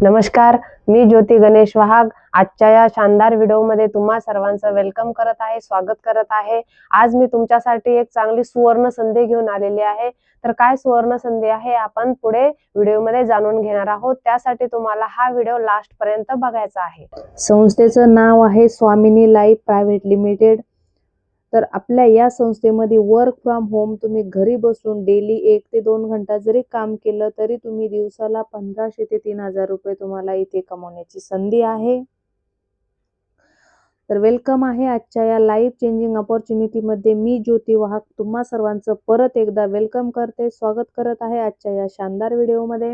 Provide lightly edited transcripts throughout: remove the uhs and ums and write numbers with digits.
नमस्कार, मी ज्योती गणेश वाहक आजच्या या शानदार व्हिडिओमध्ये तुम्हा सर्वांचं वेलकम करत आहे, स्वागत करत आहे। आज मी तुमच्यासाठी एक चांगली सुवर्ण संधी घेऊन आलेली आहे। तर काय सुवर्ण संधी आहे आपण पुढे व्हिडिओमध्ये जाणून घेणार आहोत। त्यासाठी तुम्हाला हा व्हिडिओ लास्ट पर्यंत बघायचा आहे। संस्थेचं नाव आहे स्वामिनी लाईफ प्रायव्हेट लिमिटेड। तर आपल्या या संस्थेमध्ये वर्क फ्रॉम होम तुम्ही घरी बसून डेली 1 ते 2 घंटा जरी काम केलं तरी तुम्ही दिवसाला 1500 ते 3000 रुपये तुम्हाला इथे कमवण्याची संधी आहे। तर वेलकम आहे आजच्या या लाईफ चेंजिंग अपॉर्च्युनिटीमध्ये। मी ज्योती वाहक तुम्हा सर्वांचं परत एकदा वेलकम करते, स्वागत करत आहे आजच्या या शानदार व्हिडिओमध्ये।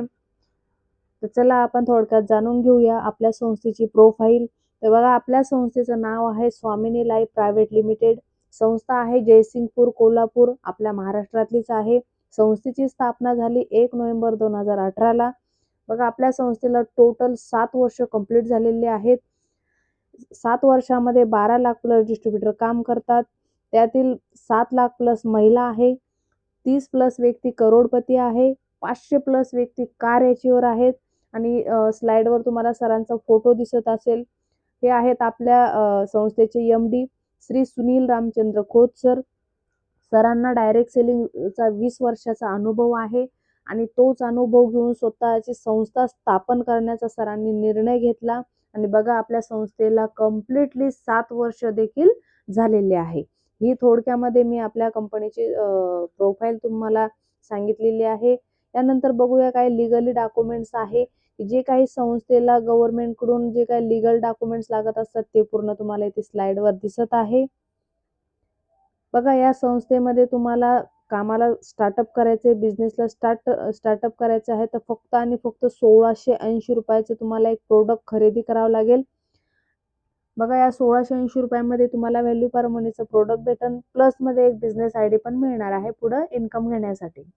तर चला आपण थोडक्यात जाणून घेऊया आपल्या संस्थेची प्रोफाईल। तर बघा, आपल्या संस्थेचं नाव आहे स्वामिनी लाईफ प्रायव्हेट लिमिटेड। संस्था आहे जयसिंगपूर कोल्हापूर, आपल्या महाराष्ट्रातलीच आहे। संस्थेची स्थापना झाली 1 नोव्हेंबर 2018 ला। बघा, आपल्या संस्थेला टोटल 7 वर्ष कंप्लीट झालेले आहेत। 7 वर्षामध्ये 12 लाख प्लस डिस्ट्रीब्युटर काम करतात। त्यातील 7 लाख प्लस महिला आहे, 30 प्लस व्यक्ती करोडपती आहे, 500 प्लस व्यक्ती कार याचीवर आहेत। आणि स्लाइडवर तुम्हाला सरांचा फोटो दिसत असेल, हे आहेत आपल्या संस्थेचे MD श्री सुनील रामचंद्र खोत सर। सरांना डायरेक्ट सेलिंगचा 20 वर्षाचा अनुभव आहे आणि तोच अनुभव घेऊन स्वतःची संस्था स्थापन करण्याचा सरांनी निर्णय घेतला। आणि बघा, आपल्या संस्थेला कम्प्लिटली 7 वर्ष देखील झालेले आहे। ही थोडक्यामध्ये मी आपल्या कंपनीची प्रोफाईल तुम्हाला सांगितलेली आहे। त्यानंतर बघूया काय लीगली डॉक्युमेंट्स आहे, जे काही संस्थेला गव्हर्नमेंटकडून जे काही लीगल डॉक्युमेंट्स लागत असतात ते पूर्ण तुम्हाला इथे स्लाइडवर दिसत आहे। बघा, या संस्थेमध्ये तुम्हाला कामाला स्टार्टअप करायचे, बिझनेसला स्टार्टअप करायचं आहे तर फक्त आणि फक्त 1680 रुपयाचे तुम्हाला एक प्रोडक्ट खरेदी करावं लागेल। बघा, या 1680 रुपयामध्ये तुम्हाला व्हॅल्यू फॉर मनीचं प्रोडक्ट भेटेल, प्लस मध्ये एक बिझनेस आयडी पण मिळणार आहे पुढे इन्कम घेण्यासाठी।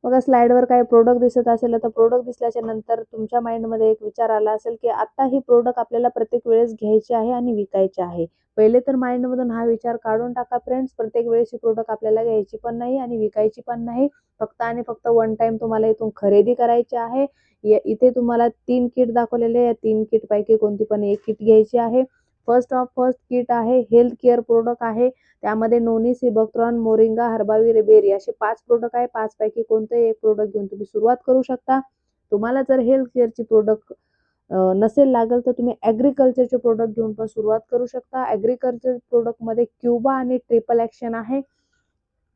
बघा, स्लाइडवर काही प्रोडक्ट दिसत असेल तर प्रोडक्ट दिसल्याच्या नंतर तुमच्या माइंडमध्ये एक विचार आला असेल की आता ही प्रोडक्ट आपल्याला प्रत्येक वेळेस घ्यायची आहे आणि विकायची आहे। पहिले तर माइंडमधून हा विचार काढून टाका फ्रेंड्स, प्रत्येक वेळेस ही प्रोडक्ट आपल्याला घ्यायची पण नाही आणि विकायची पण नाही। फक्त आणि फक्त वन टाइम तुम्हाला इथून खरेदी करायची आहे। इथे तुम्हाला 3 किट दाखवलेले आहे, 3 किट पैकी कोणती पण एक किट घ्यायची आहे। फर्स्ट किट आहे हेल्थ केअर प्रोडक्ट आहे। त्यामध्ये नोनी, सिबकथ्रॉन, मोरिंगा, हर्बावी, रिबेरी असे 5 प्रोडक्ट आहे। 5 पैकी कोणतेही एक प्रोडक्ट घेऊन तुम्ही सुरुवात करू शकता। तुम्हाला जर हेल्थ केअरची प्रोडक्ट नसेल लागल तर तुम्ही ॲग्रिकल्चरचे प्रोडक्ट घेऊन पण सुरुवात करू शकता। ॲग्रिकल्चर प्रोडक्टमध्ये क्युबा आणि ट्रिपल ॲक्शन आहे,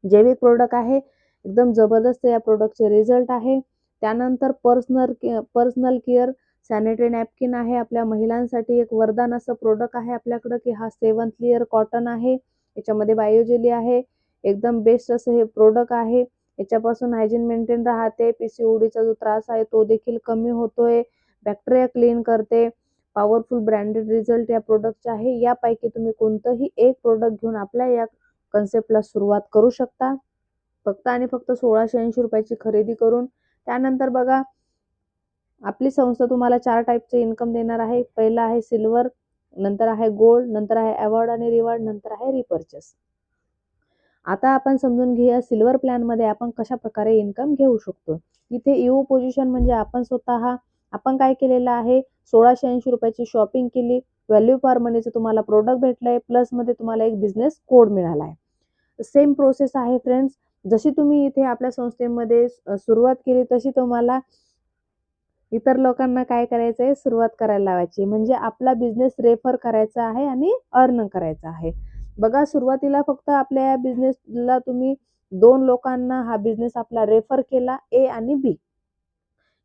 जैविक प्रोडक्ट आहे। एकदम जबरदस्त या प्रोडक्टचे रिझल्ट आहे। त्यानंतर पर्सनल केअर सॅनिटरी नॅपकिन आहे, आपल्या महिलांसाठी एक वरदान असं प्रोडक्ट आहे आपल्याकडं की हा 7th लेअर कॉटन आहे। याच्यामध्ये बायोजेली आहे, एकदम बेस्ट असं हे प्रोडक्ट आहे। याच्यापासून हायजीन मेंटेन राहते, PCODचा जो त्रास आहे तो देखील कमी होतोय, बॅक्टेरिया क्लीन करते। पॉवरफुल ब्रँडेड रिझल्ट या प्रोडक्टचे आहे। यापैकी तुम्ही कोणतंही एक प्रोडक्ट घेऊन आपल्या या कन्सेप्टला सुरुवात करू शकता, फक्त आणि फक्त 1680 रुपयाची खरेदी करून। त्यानंतर बघा, आपली संस्था तुम्हाला 4 टाईपचे इन्कम देणार आहे। पहिला आहे सिल्वर, नंतर आहे गोल्ड, नंतर आहे अवॉर्ड आणि रिवॉर्ड, नंतर आहे रिपर्चेस। आता आपण समजून घेऊया सिल्वर प्लॅन मध्ये आपण कशा प्रकारे इन्कम घेऊ शकतो। इथे EO पोझिशन म्हणजे आपण काय केलेलं आहे, 1680 रुपयाची शॉपिंग केली, व्हॅल्यू फॉर मनीचं तुम्हाला प्रोडक्ट भेटलंय, प्लस मध्ये तुम्हाला एक बिझनेस कोड मिळाला आहे। सेम प्रोसेस आहे फ्रेंड्स, जशी तुम्ही इथे आपल्या संस्थेमध्ये सुरुवात केली तशी तुम्हाला इतर लोकांना काय करायचं आहे, सुरुवात करायला लावायची, म्हणजे आपला बिझनेस रेफर करायचा आहे आणि अर्न करायचा आहे। बघा, सुरुवातीला फक्त आपल्या बिझनेसला तुम्ही 2 लोकांना हा बिझनेस आपला रेफर केला, A आणि B।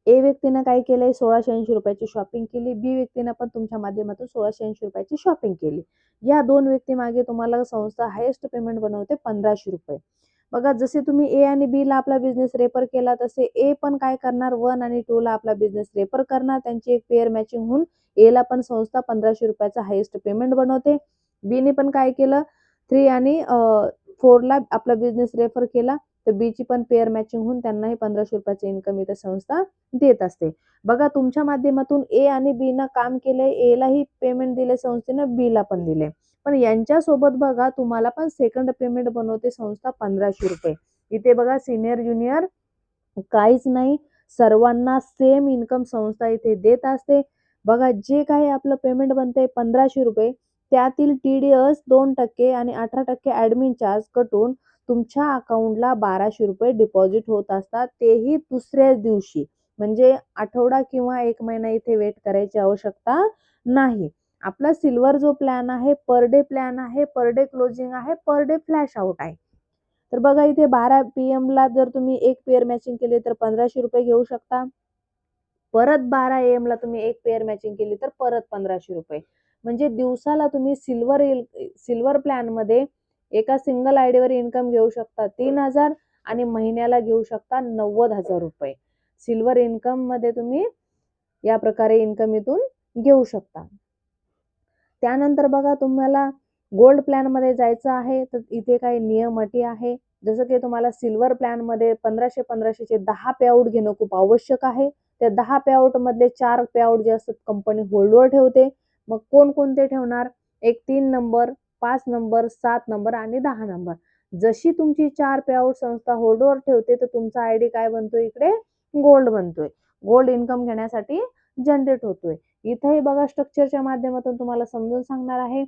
ए व्यक्तीनं काय केलंय, 1680 रुपयाची शॉपिंग केली, B व्यक्तीनं पण तुमच्या माध्यमातून 1680 रुपयाची शॉपिंग केली। या 2 व्यक्ती मागे तुम्हाला संस्था हायेस्ट पेमेंट बनवते 1500 रुपये। बघा, जसे तुम्ही A आणि B ला आपला बिझनेस रेफर केला तसे A पण काय करणार, 1 आणि 2 ला आपला बिझनेस रेफर करणार, त्यांची एक पेअर मॅचिंग होऊन A ला पण संस्था 1500 रुपयाचा हायेस्ट पेमेंट बनवते। B ने पण काय केलं, 3 आणि 4 ला आपला बिझनेस रेफर केला तर B ची पण पेअर मॅचिंग होऊन त्यांनाही 1500 रुपयाचे इन्कम इथे संस्था देत असते। बघा, तुमच्या माध्यमातून A आणि B नं काम केलंय, A लाही पेमेंट दिले संस्थेनं, B ला पण दिले, पण यांच्यासोबत बघा तुम्हाला पण सेकंड पेमेंट बनवते संस्था 1500 रुपये। इथे बघा, सिनियर ज्युनियर काहीच नाही, सर्वांना सेम इन्कम संस्था इथे देत असते. बघा, जे काही आपलं पेमेंट बनते 1500 रुपये, त्यातील TDS 2% आणि 18% ॲडमिन चार्ज कटून तुमच्या अकाउंटला 1200 रुपये डिपॉझिट होत असतात, तेही दुसऱ्याच दिवशी. म्हणजे आठवडा किंवा 1 महिना इथे वेट करायची आवश्यकता नाही. आपला सिल्वर जो प्लॅन आहे, पर डे प्लॅन आहे, पर डे क्लोजिंग आहे, पर डे फ्लॅश आउट आहे. तर बघा, इथे 12 PM ला जर तुम्ही एक पेअर मॅचिंग केली तर 1500 रुपये घेऊ शकता. परत 12 AM ला तुम्ही एक पेअर मॅचिंग केली तर परत 1500 रुपये. म्हणजे दिवसाला तुम्ही सिल्वर प्लॅनमध्ये एका सिंगल आयडीवर इन्कम घेऊ शकता 3000 आणि महिन्याला घेऊ शकता 90,000 रुपये. सिल्वर इन्कममध्ये तुम्ही या प्रकारे इन्कम इथून घेऊ शकता. त्यानंतर बघा, तुम्हाला गोल्ड प्लॅनमध्ये जायचं आहे तर इथे काही नियम अटी आहे. जसं की तुम्हाला सिल्वर प्लॅनमध्ये 1500 चे 10 पेआउट घेणं खूप आवश्यक आहे. त्या 10 पेआउट मधले 4 पेआउट जे असतात कंपनी होल्डवर ठेवते. मग कोणकोणते ठेवणार? एक 3 नंबर, 5 नंबर, 7 नंबर आणि 10 नंबर. जशी तुमची 4 पेआउट संस्था होल्डवर ठेवते तर तुमचा आयडी काय बनतोय? इकडे गोल्ड बनतोय. गोल्ड इन्कम घेण्यासाठी जनरेट होतोय. इथेही बघा, स्ट्रक्चरच्या माध्यमातून तुम्हाला समजून सांगणार आहे.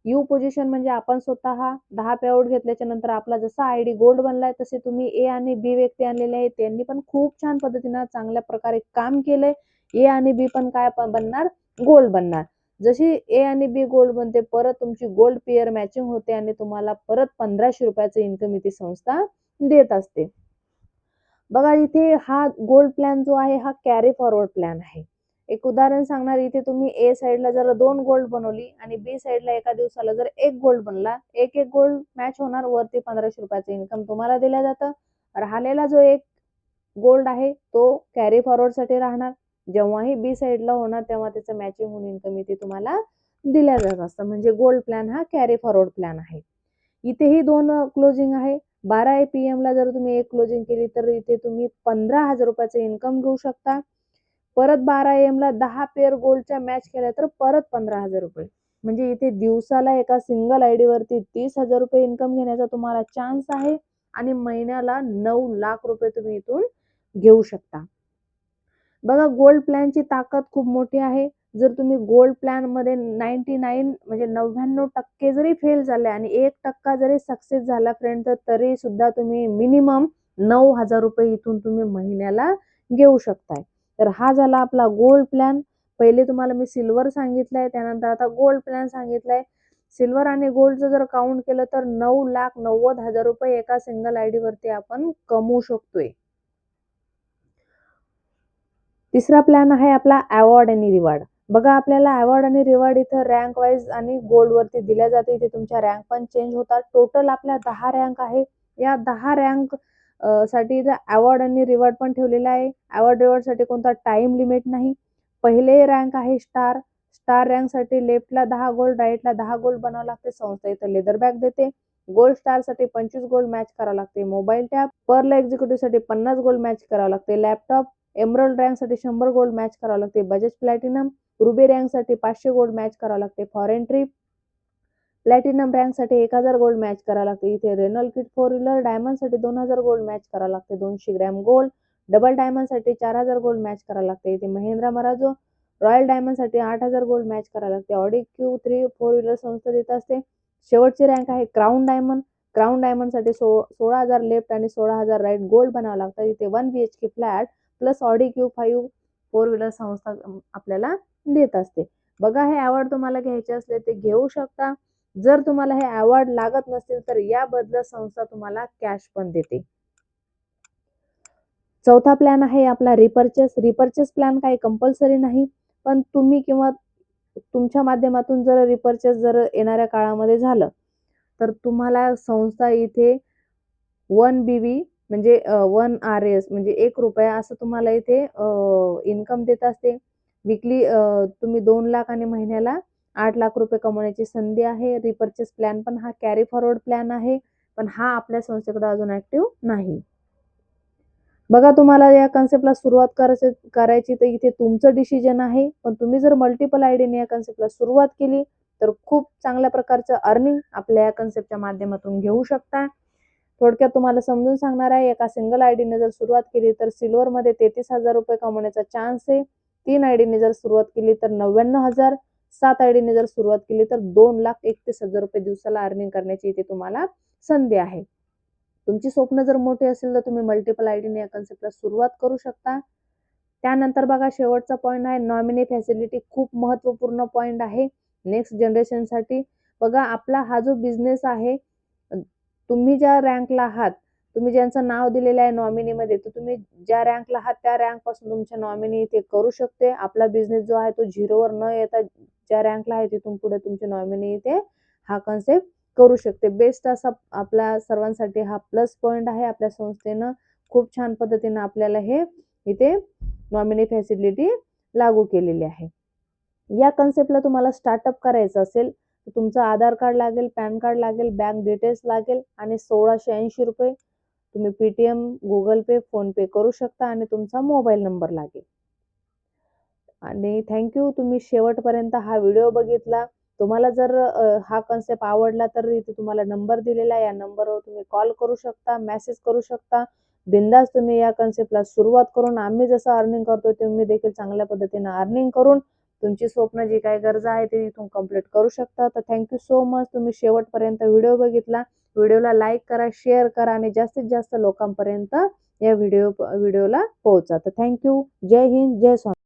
यू पोझिशन म्हणजे आपण स्वतः 10 पेआउट घेतल्याच्या नंतर आपला जसा आयडी गोल्ड बनलाय, तसे तुम्ही ए आणि बी व्यक्ती आणलेले आहेत, त्यांनी पण खूप छान पद्धतीनं चांगल्या प्रकारे काम केलंय. ए आणि बी पण काय बनणार? गोल्ड बनणार. जशी ए आणि बी गोल्ड बनते, परत तुमची गोल्ड पेअर मॅचिंग होते आणि तुम्हाला परत 1500 रुपयाचं इन्कम इथे संस्था देत असते. बघा, इथे हा गोल्ड प्लॅन जो आहे हा कॅरी फॉरवर्ड प्लॅन आहे. एक उदाहरण सांगणार, इथे तुम्ही ए साईडला जर 2 गोल्ड बनवली आणि बी साईडला एका दिवसाला जर 1 गोल्ड बनला, एक गोल्ड मॅच होणार, वरती 1500 रुपयाचं इन्कम तुम्हाला दिलं जातं. राहिलेला जो एक गोल्ड आहे तो कॅरी फॉरवर्डसाठी राहणार. जेव्हाही बी साईडला होणार तेव्हा त्याचं मॅचिंग होऊन इन्कम इथे तुम्हाला दिल्या जात असतं. म्हणजे गोल्ड प्लॅन हा कॅरी फॉरवर्ड प्लॅन आहे. इथेही 2 क्लोजिंग आहे. 12 PM ला जर तुम्ही एक क्लोजिंग केली तर इथे तुम्ही 15,000 रुपयाचं इन्कम घेऊ शकता. परत 12 AM ला 10 पेअर गोल्डच्या मॅच केल्या तर परत 15,000 रुपये. म्हणजे इथे दिवसाला एका सिंगल आयडी वरती 30,000 रुपये इन्कम घेण्याचा तुम्हाला चान्स आहे आणि महिन्याला 9 लाख रुपये तुम्ही इथून घेऊ शकता. बघा, गोल्ड प्लॅनची ताकद खूप मोठी आहे. जर तुम्ही गोल्ड प्लॅनमध्ये 99 म्हणजे 99% जरी फेल झाले आणि 1% जरी सक्सेस झाला फ्रेंड, तर तरी सुद्धा तुम्ही मिनिमम 9,000 रुपये इथून तुम्ही महिन्याला घेऊ शकताय. तर हा झाला आपला गोल्ड प्लॅन. पहिले तुम्हाला मी सिल्वर सांगितलंय, त्यानंतर आता गोल्ड प्लॅन सांगितलंय. सिल्वर आणि गोल्डचं जर काउंट केलं तर 9,90,000 रुपये एका सिंगल आयडी वरती आपण कमवू शकतोय. तिसरा प्लॅन आहे आपला अवॉर्ड आणि रिवॉर्ड. बघा, आपल्याला अवॉर्ड आणि रिवॉर्ड इथं रँक वाईज आणि गोल्ड वरती दिल्या जाते. इथे तुमच्या रँक पण चेंज होतात. टोटल आपल्या 10 रँक आहे. या 10 रँक साठी इथं अवॉर्ड आणि रिवॉर्ड पण ठेवलेला आहे. अवॉर्ड रिवॉर्ड साठी कोणता टाइम लिमिट नाही. पहिले रँक आहे स्टार. स्टार रँक साठी लेफ्टला 10 गोल्ड, राईटला 10 गोल्ड बनावं लागते. संस्था इथं लेदर बॅग देते. गोल्ड स्टार साठी 25 गोल्ड मॅच करावं लागते. Mobile tab. पर्ल एक्झिक्युटिव्ह साठी 50 गोल्ड मॅच करावं लागते. लॅपटॉप. एमरल्ड रँक साठी 100 गोल्ड मॅच करावं लागते. बजाज प्लॅटिनम. रुबी रँक साठी 500 गोल्ड मॅच करावं लागते. Foreign trip. प्लॅटिनम रँक साठी 1000 गोल्ड मॅच करावं लागते. इथे रेनॉल्ड किट 4 व्हीलर. डायमंड साठी 2000 गोल्ड मॅच करावं लागते. 200 ग्रॅम गोल्ड. डबल डायमंड साठी 4000 गोल्ड मॅच करावं लागते. इथे महिंद्रा मराजो रॉयल डायमंड साठी 8000 गोल्ड मॅच करावं लागते. ऑडी Q3 4 व्हीलर संस्था देत असते. शेवटची रँक आहे क्राऊन डायमंड. क्राऊन डायमंड साठी 16,000 लेफ्ट आणि 16,000 राईट गोल्ड बनावं लागतं. इथे 1 BHK flat plus Audi Q5 4 wheeler संस्था आपल्याला देत असते. बघा, हे अवॉर्ड तुम्हाला घ्यायचे असले ते घेऊ शकता. जर तुम्हाला हे अवॉर्ड लागत नसतील तर या बदल्यात संस्था तुम्हाला कॅश पण देते. चौथा प्लॅन आहे आपला रिपर्चेस. रिपर्चेस प्लॅन काही कंपल्सरी नाही, पण तुम्ही किंवा तुमच्या माध्यमातून जर रिपर्चेस जर येणाऱ्या काळामध्ये झालं तर तुम्हाला संस्था इथे 1 BV म्हणजे 1 RS म्हणजे 1 रुपया असं तुम्हाला इथे इन्कम देत असते. विकली तुम्ही 2 लाख आणि महिन्याला 8 लाख रुपये कमवण्याची संधी आहे. रिपर्चेस प्लॅन पण हा कॅरी फॉरवर्ड प्लॅन आहे, पण हा आपल्या संस्थेकडे अजून ऍक्टिव्ह नाही. बघा, तुम्हाला या कन्सेप्टला सुरुवात करायची तर इथे तुमचं डिसिजन आहे, पण तुम्ही जर मल्टिपल आयडीने या कन्सेप्टला सुरुवात केली तर खूप चांगल्या प्रकारचं अर्निंग आपल्या या कन्सेप्टच्या माध्यमातून घेऊ शकता. थोडक्यात तुम्हाला समजून सांगणार आहे. एका सिंगल आयडीने जर सुरुवात केली तर सिल्वरमध्ये 33,000 रुपये कमवण्याचा चान्स आहे. 3 आयडीने जर सुरुवात केली तर 99,000, 7 आयडीने जर सुरुवात केली तर 2,31,000 रुपये दिवसाला अर्निंग करण्याची इथे तुम्हाला संधी आहे. तुमची स्वप्न जर मोठी असेल तर तुम्ही मल्टिपल आयडीने या कन्सेप्टला सुरुवात करू शकता. त्यानंतर बघा शेवटचा पॉईंट आहे नॉमिनी फॅसिलिटी. खूप महत्त्वपूर्ण पॉईंट आहे नेक्स्ट जनरेशनसाठी. बघा आपला हा जो बिझनेस आहे, तुम्ही ज्या रँकला आहात, तुम्ही ज्यांचं नाव दिलेलं आहे नॉमिनीमध्ये, तर तुम्ही ज्या रँकला आहात त्या रँकपासून तुमच्या नॉमिनी इथे करू शकते. आपला बिझनेस जो आहे तो झिरोवर न येता ज्या रँकला आहे तिथून पुढे तुमची नॉमिनी इथे हा कन्सेप्ट करू शकते. बेस्ट असा आपल्या सर्वांसाठी हा प्लस पॉईंट आहे. आपल्या संस्थेनं खूप छान पद्धतीनं आपल्याला हे इथे नॉमिनी फॅसिलिटी लागू केलेली आहे. या कन्सेप्टला तुम्हाला स्टार्टअप करायचं असेल तर तुमचं आधार कार्ड लागेल, पॅन कार्ड लागेल, बँक डिटेल्स लागेल आणि 1680 रुपये तुम्ही पेटीएम, गुगल पे, फोन पे करू शकता आणि तुमचा मोबाईल नंबर लागेल. आणि थँक्यू, तुम्ही शेवटपर्यंत हा व्हिडिओ बघितला. तुम्हाला जर हा कन्सेप्ट आवडला तर इथे तुम्हाला नंबर दिलेला आहे. या नंबरवर तुम्ही कॉल करू शकता, मेसेज करू शकता. बिंदास तुम्ही या कन्सेप्टला सुरुवात करून आम्ही जसं अर्निंग करतोय तुम्ही देखील चांगल्या पद्धतीनं अर्निंग करून तुमची स्वप्न जी काही गरज आहे ती इथून कंप्लीट करू शकता. तर थँक्यू सो मच. तुम्ही शेवटपर्यंत व्हिडिओ बघितला. व्हिडिओला लाईक करा, शेअर करा आणि जास्तीत जास्त लोकांपर्यंत या व्हिडिओला पोहोचा. तर थँक्यू. जय हिंद, जय स्वामी.